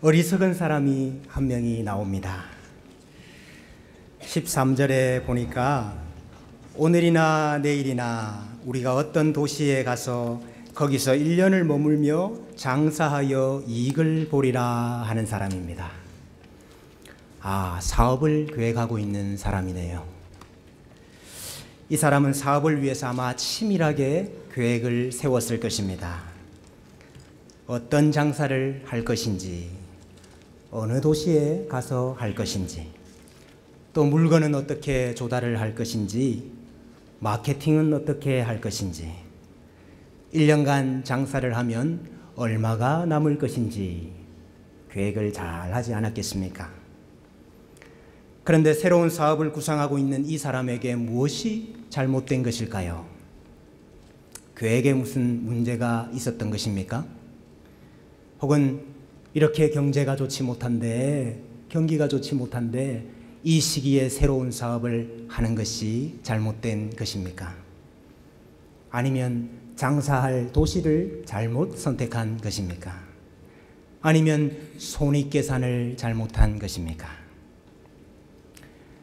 어리석은 사람이 한 명이 나옵니다. 13절에 보니까 오늘이나 내일이나 우리가 어떤 도시에 가서 거기서 1년을 머물며 장사하여 이익을 보리라 하는 사람입니다. 사업을 계획하고 있는 사람이네요. 이 사람은 사업을 위해서 아마 치밀하게 계획을 세웠을 것입니다. 어떤 장사를 할 것인지, 어느 도시에 가서 할 것인지, 또 물건은 어떻게 조달을 할 것인지, 마케팅은 어떻게 할 것인지, 1년간 장사를 하면 얼마가 남을 것인지 계획을 잘 하지 않았겠습니까? 그런데 새로운 사업을 구상하고 있는 이 사람에게 무엇이 잘못된 것일까요? 계획에 무슨 문제가 있었던 것입니까? 혹은 이렇게 경제가 좋지 못한데, 경기가 좋지 못한데 이 시기에 새로운 사업을 하는 것이 잘못된 것입니까? 아니면 장사할 도시를 잘못 선택한 것입니까? 아니면 손익계산을 잘못한 것입니까?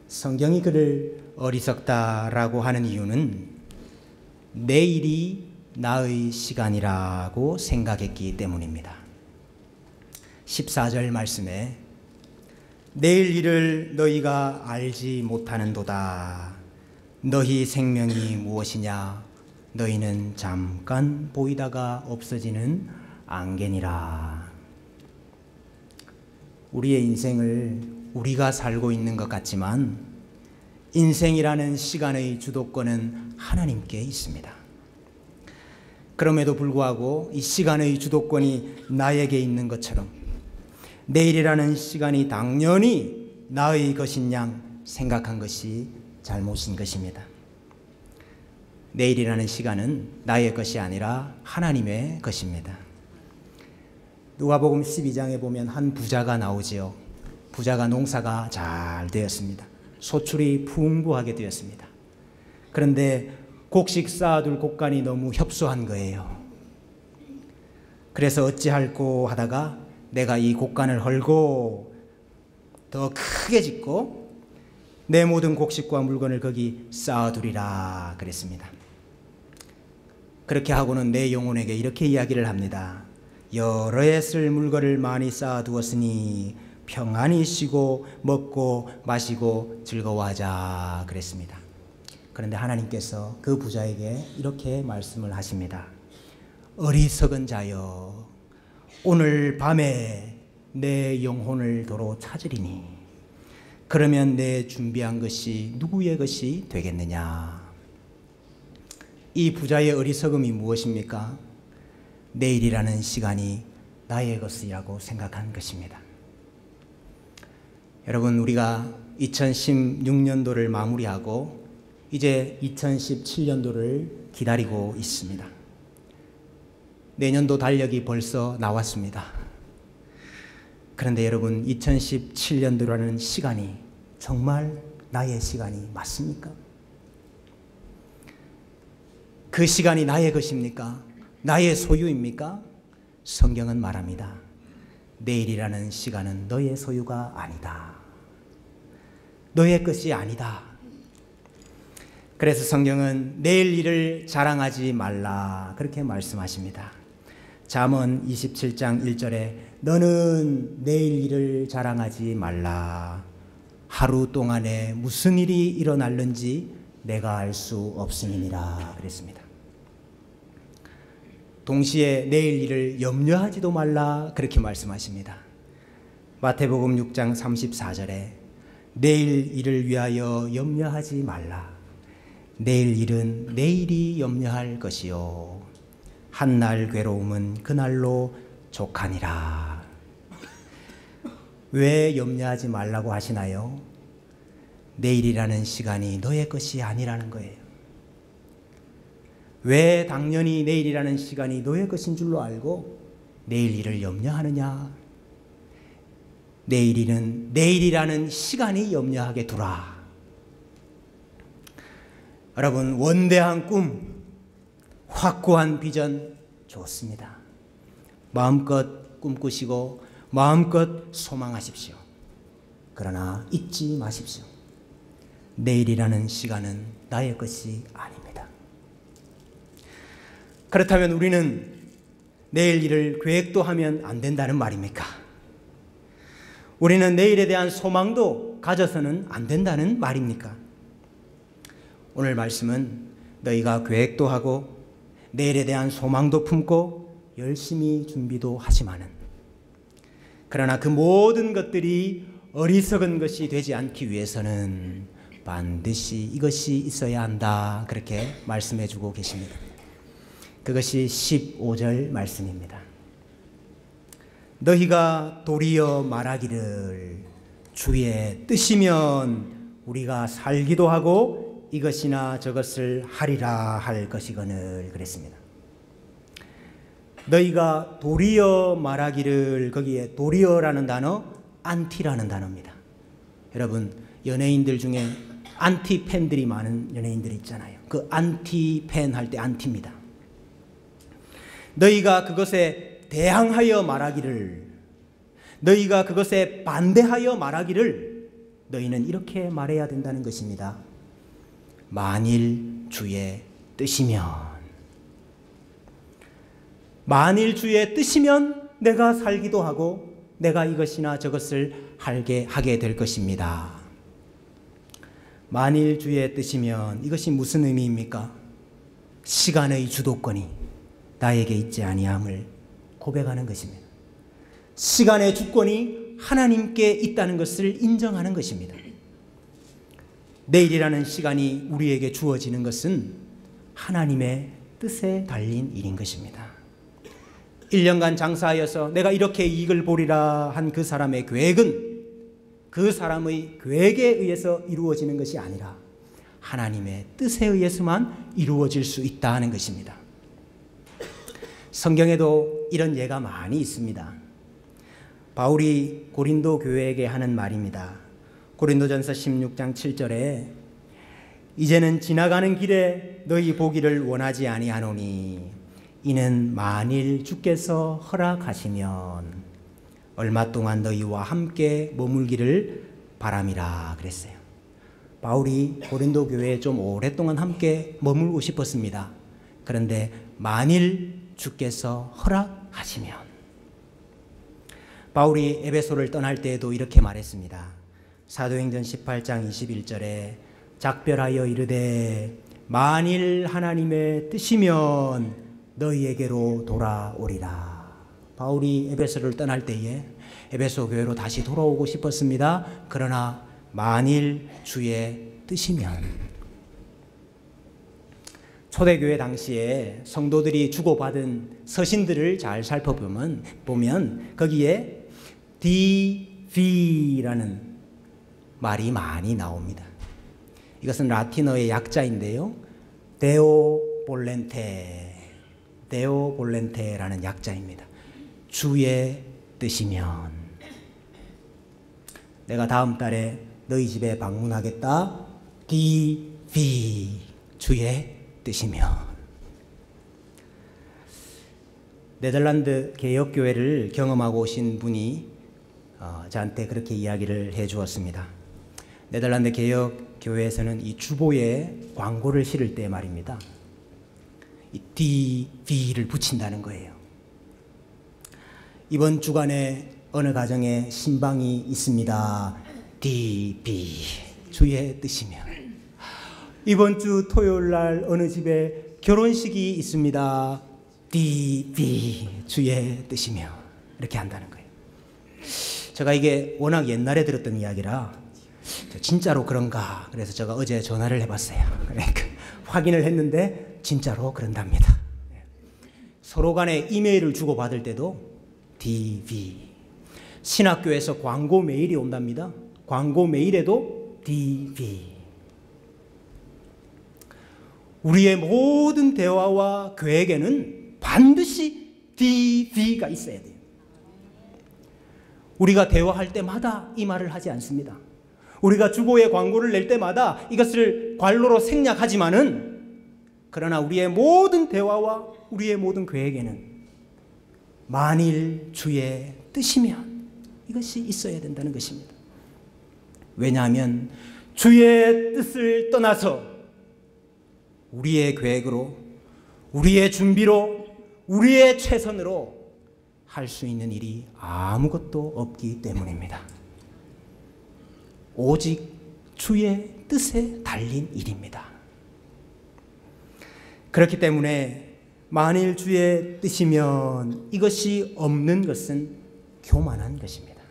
성경이 그를 어리석다라고 하는 이유는 내일이 나의 시간이라고 생각했기 때문입니다. 14절 말씀에 내일 일을 너희가 알지 못하는도다. 너희 생명이 무엇이냐? 너희는 잠깐 보이다가 없어지는 안개니라. 우리의 인생을 우리가 살고 있는 것 같지만 인생이라는 시간의 주도권은 하나님께 있습니다. 그럼에도 불구하고 이 시간의 주도권이 나에게 있는 것처럼 내일이라는 시간이 당연히 나의 것인 양 생각한 것이 잘못인 것입니다. 내일이라는 시간은 나의 것이 아니라 하나님의 것입니다. 누가복음 12장에 보면 한 부자가 나오지요. 부자가 농사가 잘 되었습니다. 소출이 풍부하게 되었습니다. 그런데 곡식 쌓아둘 곡간이 너무 협소한 거예요. 그래서 어찌할꼬 하다가 내가 이 곡간을 헐고 더 크게 짓고 내 모든 곡식과 물건을 거기 쌓아두리라 그랬습니다. 그렇게 하고는 내 영혼에게 이렇게 이야기를 합니다. 여러 해 쓸 물건을 많이 쌓아두었으니 평안히 쉬고 먹고 마시고 즐거워하자 그랬습니다. 그런데 하나님께서 그 부자에게 이렇게 말씀을 하십니다. 어리석은 자여, 오늘 밤에 내 영혼을 도로 찾으리니 그러면 내 준비한 것이 누구의 것이 되겠느냐? 이 부자의 어리석음이 무엇입니까? 내일이라는 시간이 나의 것이라고 생각한 것입니다. 여러분, 우리가 2016년도를 마무리하고 이제 2017년도를 기다리고 있습니다. 내년도 달력이 벌써 나왔습니다. 그런데 여러분, 2017년도라는 시간이 정말 나의 시간이 맞습니까? 그 시간이 나의 것입니까? 나의 소유입니까? 성경은 말합니다. 내일이라는 시간은 너의 소유가 아니다. 너의 것이 아니다. 그래서 성경은 내일 일을 자랑하지 말라 그렇게 말씀하십니다. 잠언 27장 1절에 너는 내일 일을 자랑하지 말라. 하루 동안에 무슨 일이 일어날는지 내가 알 수 없음이니라 그랬습니다. 동시에 내일 일을 염려하지도 말라 그렇게 말씀하십니다. 마태복음 6장 34절에 내일 일을 위하여 염려하지 말라. 내일 일은 내일이 염려할 것이요 한날 괴로움은 그날로 족하니라. 왜 염려하지 말라고 하시나요? 내일이라는 시간이 너의 것이 아니라는 거예요. 왜 당연히 내일이라는 시간이 너의 것인 줄로 알고 내일 일을 염려하느냐? 내일이는 내일이라는 시간이 염려하게 두라. 여러분, 원대한 꿈, 확고한 비전 좋습니다. 마음껏 꿈꾸시고 마음껏 소망하십시오. 그러나 잊지 마십시오. 내일이라는 시간은 나의 것이 아닙니다. 그렇다면 우리는 내일 일을 계획도 하면 안 된다는 말입니까? 우리는 내일에 대한 소망도 가져서는 안 된다는 말입니까? 오늘 말씀은 너희가 계획도 하고 내일에 대한 소망도 품고 열심히 준비도 하지만은, 그러나 그 모든 것들이 어리석은 것이 되지 않기 위해서는 반드시 이것이 있어야 한다, 그렇게 말씀해 주고 계십니다. 그것이 15절 말씀입니다. 너희가 도리어 말하기를 주의 뜻이면 우리가 살기도 하고 이것이나 저것을 하리라 할 것이거늘, 그랬습니다. 너희가 도리어 말하기를, 거기에 도리어라는 단어, 안티라는 단어입니다. 여러분, 연예인들 중에 안티 팬들이 많은 연예인들이 있잖아요. 그 안티 팬 할 때 안티입니다. 너희가 그것에 대항하여 말하기를, 너희가 그것에 반대하여 말하기를 너희는 이렇게 말해야 된다는 것입니다. 만일 주의 뜻이면, 만일 주의 뜻이면 내가 살기도 하고 내가 이것이나 저것을 하게 될 것입니다. 만일 주의 뜻이면, 이것이 무슨 의미입니까? 시간의 주도권이 나에게 있지 아니함을 고백하는 것입니다. 시간의 주권이 하나님께 있다는 것을 인정하는 것입니다. 내일이라는 시간이 우리에게 주어지는 것은 하나님의 뜻에 달린 일인 것입니다. 1년간 장사하여서 내가 이렇게 이익을 보리라 한 그 사람의 계획은 그 사람의 계획에 의해서 이루어지는 것이 아니라 하나님의 뜻에 의해서만 이루어질 수 있다는 것입니다. 성경에도 이런 예가 많이 있습니다. 바울이 고린도 교회에게 하는 말입니다. 고린도전서 16장 7절에 이제는 지나가는 길에 너희 보기를 원하지 아니하노니 이는 만일 주께서 허락하시면 얼마 동안 너희와 함께 머물기를 바람이라, 그랬어요. 바울이 고린도 교회에 좀 오랫동안 함께 머물고 싶었습니다. 그런데 만일 주께서 허락하시면, 바울이 에베소를 떠날 때에도 이렇게 말했습니다. 사도행전 18장 21절에 작별하여 이르되 만일 하나님의 뜻이면 너희에게로 돌아오리라. 바울이 에베소를 떠날 때에 에베소 교회로 다시 돌아오고 싶었습니다. 그러나 만일 주의 뜻이면, 초대교회 당시에 성도들이 주고받은 서신들을 잘 살펴보면 거기에 DV라는 말이 많이 나옵니다. 이것은 라틴어의 약자인데요. 데오 볼렌테라는 약자입니다. 주의 뜻이면, 내가 다음 달에 너희 집에 방문하겠다. DV, 주의 뜻이면. 네덜란드 개혁교회를 경험하고 오신 분이 저한테 그렇게 이야기를 해 주었습니다. 네덜란드 개혁교회에서는 이 주보에 광고를 실을 때 말입니다, 이 DV를 붙인다는 거예요. 이번 주간에 어느 가정에 신방이 있습니다. DV, 주의 뜻이면. 이번 주 토요일 날 어느 집에 결혼식이 있습니다. DV, 주의 뜻이면. 이렇게 한다는 거예요. 제가 이게 워낙 옛날에 들었던 이야기라 진짜로 그런가, 그래서 제가 어제 전화를 해봤어요. 그러니까 확인을 했는데 진짜로 그런답니다. 서로 간에 이메일을 주고받을 때도 DV. 신학교에서 광고 메일이 온답니다. 광고 메일에도 DV. 우리의 모든 대화와 계획에는 반드시 DV가 있어야 돼요. 우리가 대화할 때마다 이 말을 하지 않습니다. 우리가 주보에 광고를 낼 때마다 이것을 관로로 생략하지만은, 그러나 우리의 모든 대화와 우리의 모든 계획에는 만일 주의 뜻이면, 이것이 있어야 된다는 것입니다. 왜냐하면 주의 뜻을 떠나서 우리의 계획으로, 우리의 준비로, 우리의 최선으로 할 수 있는 일이 아무것도 없기 때문입니다. 오직 주의 뜻에 달린 일입니다. 그렇기 때문에 만일 주의 뜻이면 이것이 없는 것은 교만한 것입니다.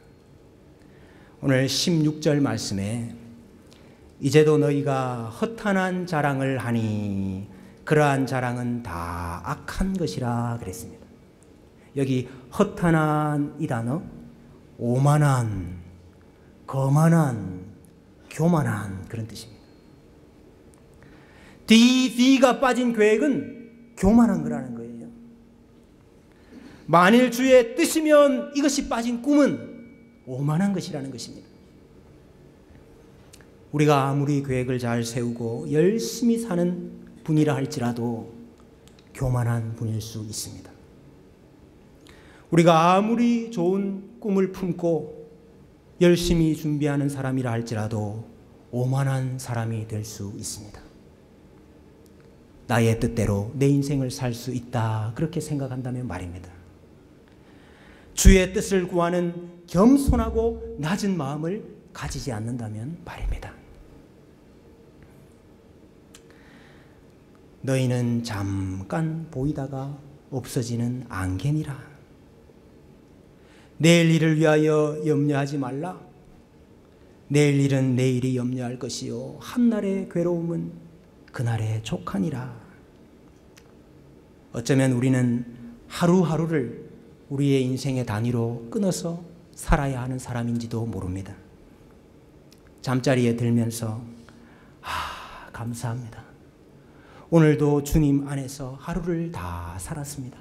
오늘 16절 말씀에 이제도 너희가 허탄한 자랑을 하니 그러한 자랑은 다 악한 것이라 그랬습니다. 여기 허탄한 이 단어, 오만한, 거만한, 교만한 그런 뜻입니다. D가 빠진 계획은 교만한 거라는 거예요. 만일 주의 뜻이면 이것이 빠진 꿈은 오만한 것이라는 것입니다. 우리가 아무리 계획을 잘 세우고 열심히 사는 분이라 할지라도 교만한 분일 수 있습니다. 우리가 아무리 좋은 꿈을 품고 열심히 준비하는 사람이라 할지라도 오만한 사람이 될 수 있습니다. 나의 뜻대로 내 인생을 살 수 있다, 그렇게 생각한다면 말입니다. 주의 뜻을 구하는 겸손하고 낮은 마음을 가지지 않는다면 말입니다. 너희는 잠깐 보이다가 없어지는 안개니라. 내일 일을 위하여 염려하지 말라. 내일 일은 내일이 염려할 것이요 한날의 괴로움은 그날의 족하니라. 어쩌면 우리는 하루하루를 우리의 인생의 단위로 끊어서 살아야 하는 사람인지도 모릅니다. 잠자리에 들면서 감사합니다. 오늘도 주님 안에서 하루를 다 살았습니다.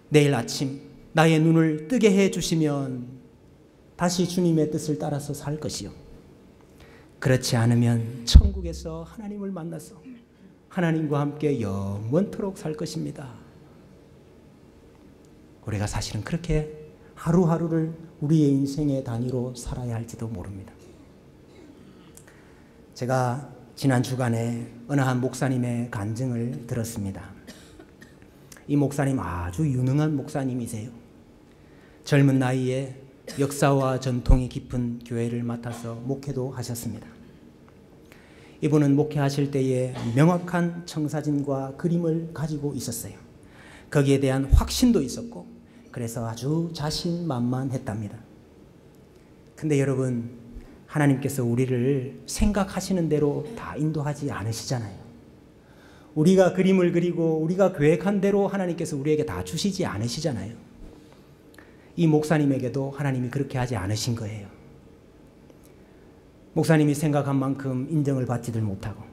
내일 아침 나의 눈을 뜨게 해주시면 다시 주님의 뜻을 따라서 살 것이요. 그렇지 않으면 천국에서 하나님을 만나서 하나님과 함께 영원토록 살 것입니다. 우리가 사실은 그렇게 하루하루를 우리의 인생의 단위로 살아야 할지도 모릅니다. 제가 지난 주간에 어느 한 목사님의 간증을 들었습니다. 이 목사님 아주 유능한 목사님이세요. 젊은 나이에 역사와 전통이 깊은 교회를 맡아서 목회도 하셨습니다. 이분은 목회하실 때에 명확한 청사진과 그림을 가지고 있었어요. 거기에 대한 확신도 있었고 그래서 아주 자신만만했답니다. 근데 여러분, 하나님께서 우리를 생각하시는 대로 다 인도하지 않으시잖아요. 우리가 그림을 그리고 우리가 계획한 대로 하나님께서 우리에게 다 주시지 않으시잖아요. 이 목사님에게도 하나님이 그렇게 하지 않으신 거예요. 목사님이 생각한 만큼 인정을 받지를 못하고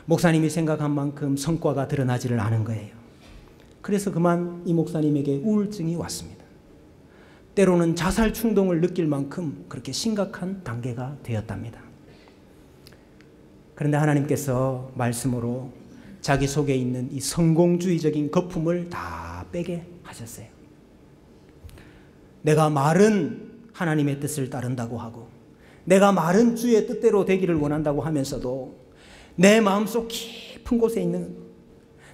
목사님이 생각한 만큼 성과가 드러나지를 않은 거예요. 그래서 그만 이 목사님에게 우울증이 왔습니다. 때로는 자살 충동을 느낄 만큼 그렇게 심각한 단계가 되었답니다. 그런데 하나님께서 말씀으로 자기 속에 있는 이 성공주의적인 거품을 다 빼게 하셨어요. 내가 말은 하나님의 뜻을 따른다고 하고 내가 말은 주의 뜻대로 되기를 원한다고 하면서도 내 마음속 깊은 곳에 있는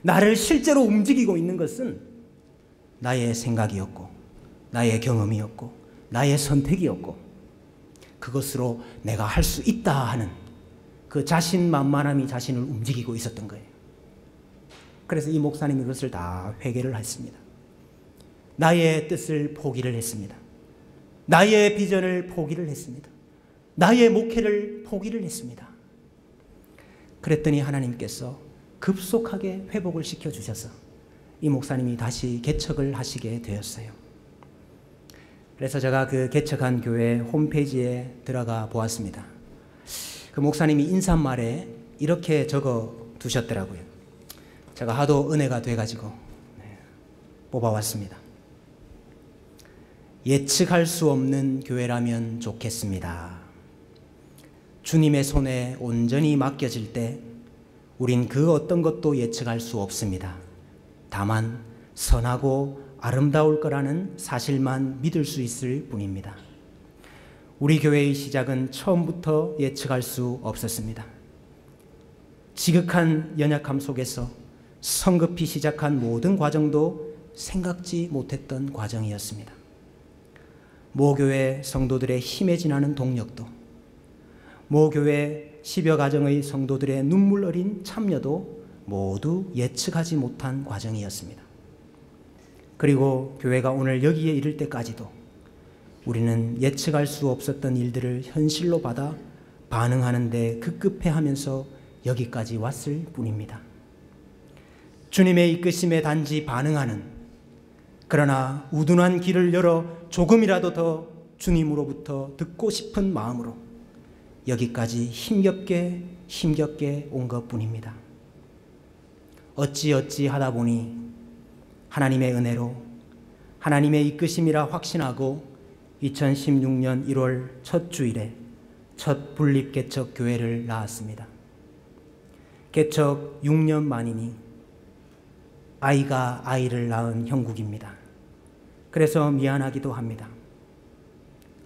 나를 실제로 움직이고 있는 것은 나의 생각이었고 나의 경험이었고 나의 선택이었고 그것으로 내가 할 수 있다 하는 그 자신만만함이 자신을 움직이고 있었던 거예요. 그래서 이 목사님이 그것을 다 회개를 했습니다. 나의 뜻을 포기를 했습니다. 나의 비전을 포기를 했습니다. 나의 목회를 포기를 했습니다. 그랬더니 하나님께서 급속하게 회복을 시켜주셔서 이 목사님이 다시 개척을 하시게 되었어요. 그래서 제가 그 개척한 교회 홈페이지에 들어가 보았습니다. 그 목사님이 인사말에 이렇게 적어 두셨더라고요. 제가 하도 은혜가 돼가지고 뽑아왔습니다. 예측할 수 없는 교회라면 좋겠습니다. 주님의 손에 온전히 맡겨질 때 우린 그 어떤 것도 예측할 수 없습니다. 다만 선하고 아름다울 거라는 사실만 믿을 수 있을 뿐입니다. 우리 교회의 시작은 처음부터 예측할 수 없었습니다. 지극한 연약함 속에서 성급히 시작한 모든 과정도 생각지 못했던 과정이었습니다. 모교회 성도들의 힘에 지나는 동력도, 모교회 10여 가정의 성도들의 눈물 어린 참여도 모두 예측하지 못한 과정이었습니다. 그리고 교회가 오늘 여기에 이를 때까지도 우리는 예측할 수 없었던 일들을 현실로 받아 반응하는 데 급급해하면서 여기까지 왔을 뿐입니다. 주님의 이끄심에 단지 반응하는, 그러나 우둔한 길을 열어 조금이라도 더 주님으로부터 듣고 싶은 마음으로 여기까지 힘겹게 온 것뿐입니다. 어찌 하다 보니 하나님의 은혜로 하나님의 이끄심이라 확신하고 2016년 1월 첫 주일에 첫 분립개척 교회를 나왔습니다. 개척 6년 만이니 아이가 아이를 낳은 형국입니다. 그래서 미안하기도 합니다.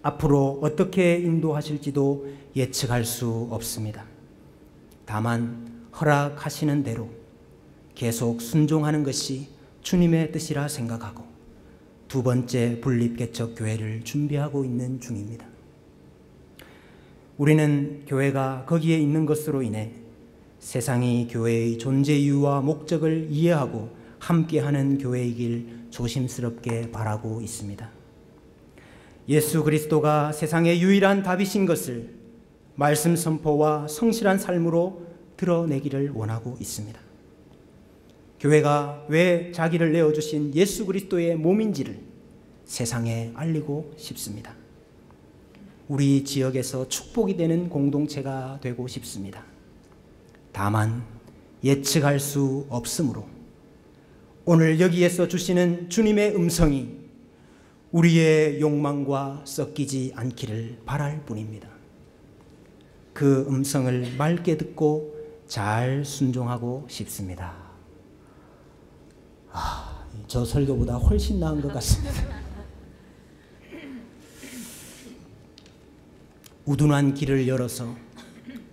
앞으로 어떻게 인도하실지도 예측할 수 없습니다. 다만 허락하시는 대로 계속 순종하는 것이 주님의 뜻이라 생각하고 두 번째 분립개척 교회를 준비하고 있는 중입니다. 우리는 교회가 거기에 있는 것으로 인해 세상이 교회의 존재 이유와 목적을 이해하고 함께하는 교회이길 조심스럽게 바라고 있습니다. 예수 그리스도가 세상의 유일한 답이신 것을 말씀 선포와 성실한 삶으로 드러내기를 원하고 있습니다. 교회가 왜 자기를 내어주신 예수 그리스도의 몸인지를 세상에 알리고 싶습니다. 우리 지역에서 축복이 되는 공동체가 되고 싶습니다. 다만 예측할 수 없으므로 오늘 여기에서 주시는 주님의 음성이 우리의 욕망과 섞이지 않기를 바랄 뿐입니다. 그 음성을 맑게 듣고 잘 순종하고 싶습니다. 저 설교보다 훨씬 나은 것 같습니다. 우둔한 길을 열어서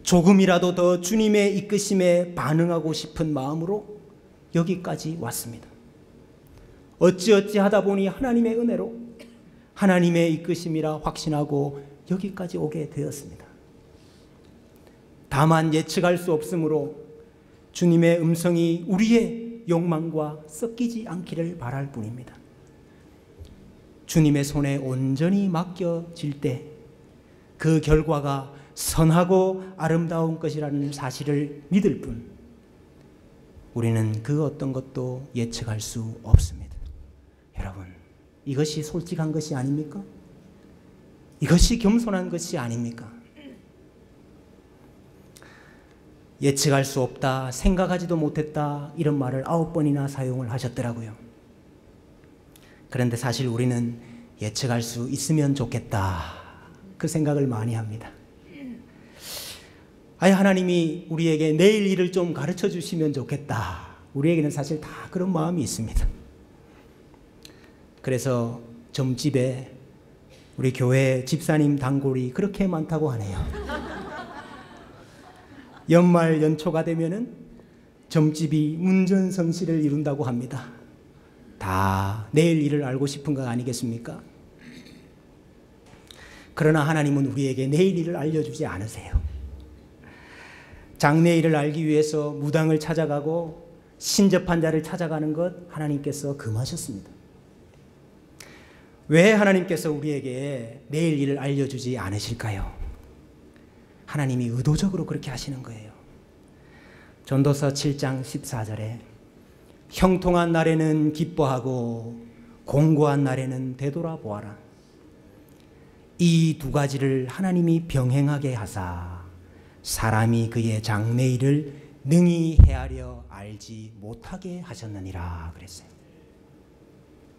조금이라도 더 주님의 이끄심에 반응하고 싶은 마음으로 여기까지 왔습니다. 어찌 하다 보니 하나님의 은혜로 하나님의 이끄심이라 확신하고 여기까지 오게 되었습니다. 다만 예측할 수 없으므로 주님의 음성이 우리의 욕망과 섞이지 않기를 바랄 뿐입니다. 주님의 손에 온전히 맡겨질 때 그 결과가 선하고 아름다운 것이라는 사실을 믿을 뿐 우리는 그 어떤 것도 예측할 수 없습니다. 여러분, 이것이 솔직한 것이 아닙니까? 이것이 겸손한 것이 아닙니까? 예측할 수 없다, 생각하지도 못했다, 이런 말을 9번이나 사용을 하셨더라고요. 그런데 사실 우리는 예측할 수 있으면 좋겠다, 그 생각을 많이 합니다. 하나님이 우리에게 내일 일을 좀 가르쳐 주시면 좋겠다. 우리에게는 사실 다 그런 마음이 있습니다. 그래서 점집에 우리 교회 집사님 단골이 그렇게 많다고 하네요. 연말 연초가 되면은 점집이 문전성시를 이룬다고 합니다. 다 내일 일을 알고 싶은 거 아니겠습니까? 그러나 하나님은 우리에게 내일 일을 알려주지 않으세요. 장래 일을 알기 위해서 무당을 찾아가고 신접한 자를 찾아가는 것 하나님께서 금하셨습니다. 왜 하나님께서 우리에게 내일 일을 알려주지 않으실까요? 하나님이 의도적으로 그렇게 하시는 거예요. 전도서 7장 14절에 형통한 날에는 기뻐하고 공고한 날에는 되돌아보아라. 이 두 가지를 하나님이 병행하게 하사 사람이 그의 장래일을 능히 헤아려 알지 못하게 하셨느니라 그랬어요.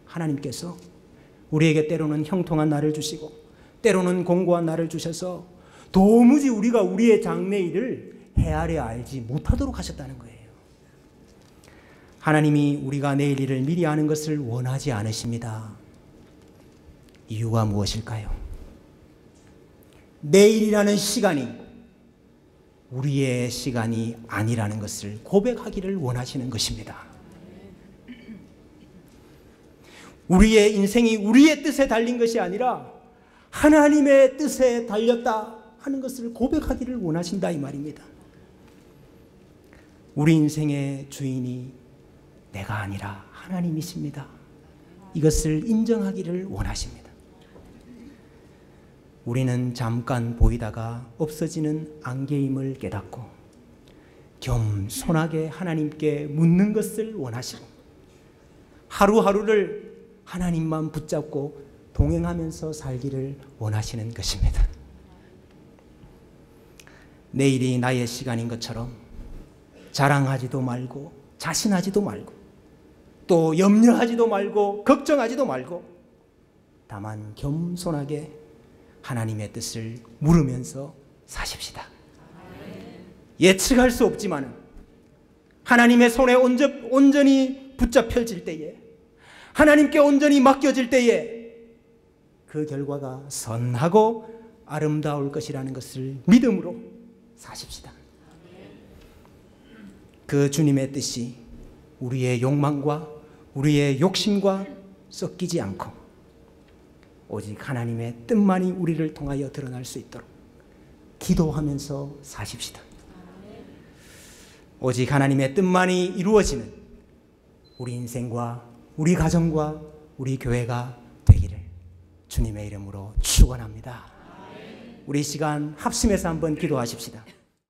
하나님께서 우리에게 때로는 형통한 날을 주시고 때로는 공고한 날을 주셔서 도무지 우리가 우리의 장래일을 헤아려 알지 못하도록 하셨다는 거예요. 하나님이 우리가 내일 일을 미리 아는 것을 원하지 않으십니다. 이유가 무엇일까요? 내일이라는 시간이 우리의 시간이 아니라는 것을 고백하기를 원하시는 것입니다. 우리의 인생이 우리의 뜻에 달린 것이 아니라 하나님의 뜻에 달렸다 하는 것을 고백하기를 원하신다 이 말입니다. 우리 인생의 주인이 내가 아니라 하나님이십니다. 이것을 인정하기를 원하십니다. 우리는 잠깐 보이다가 없어지는 안개임을 깨닫고 겸손하게 하나님께 묻는 것을 원하시고 하루하루를 하나님만 붙잡고 동행하면서 살기를 원하시는 것입니다. 내일이 나의 시간인 것처럼 자랑하지도 말고 자신하지도 말고 또 염려하지도 말고 걱정하지도 말고 다만 겸손하게 하나님의 뜻을 물으면서 사십시다. 예측할 수 없지만 하나님의 손에 온전히 붙잡혀질 때에 하나님께 온전히 맡겨질 때에 그 결과가 선하고 아름다울 것이라는 것을 믿음으로 사십시다. 그 주님의 뜻이 우리의 욕망과 우리의 욕심과 섞이지 않고 오직 하나님의 뜻만이 우리를 통하여 드러날 수 있도록 기도하면서 사십시다. 오직 하나님의 뜻만이 이루어지는 우리 인생과 우리 가정과 우리 교회가 되기를 주님의 이름으로 축원합니다. 우리 시간 합심해서 한번 기도하십시다.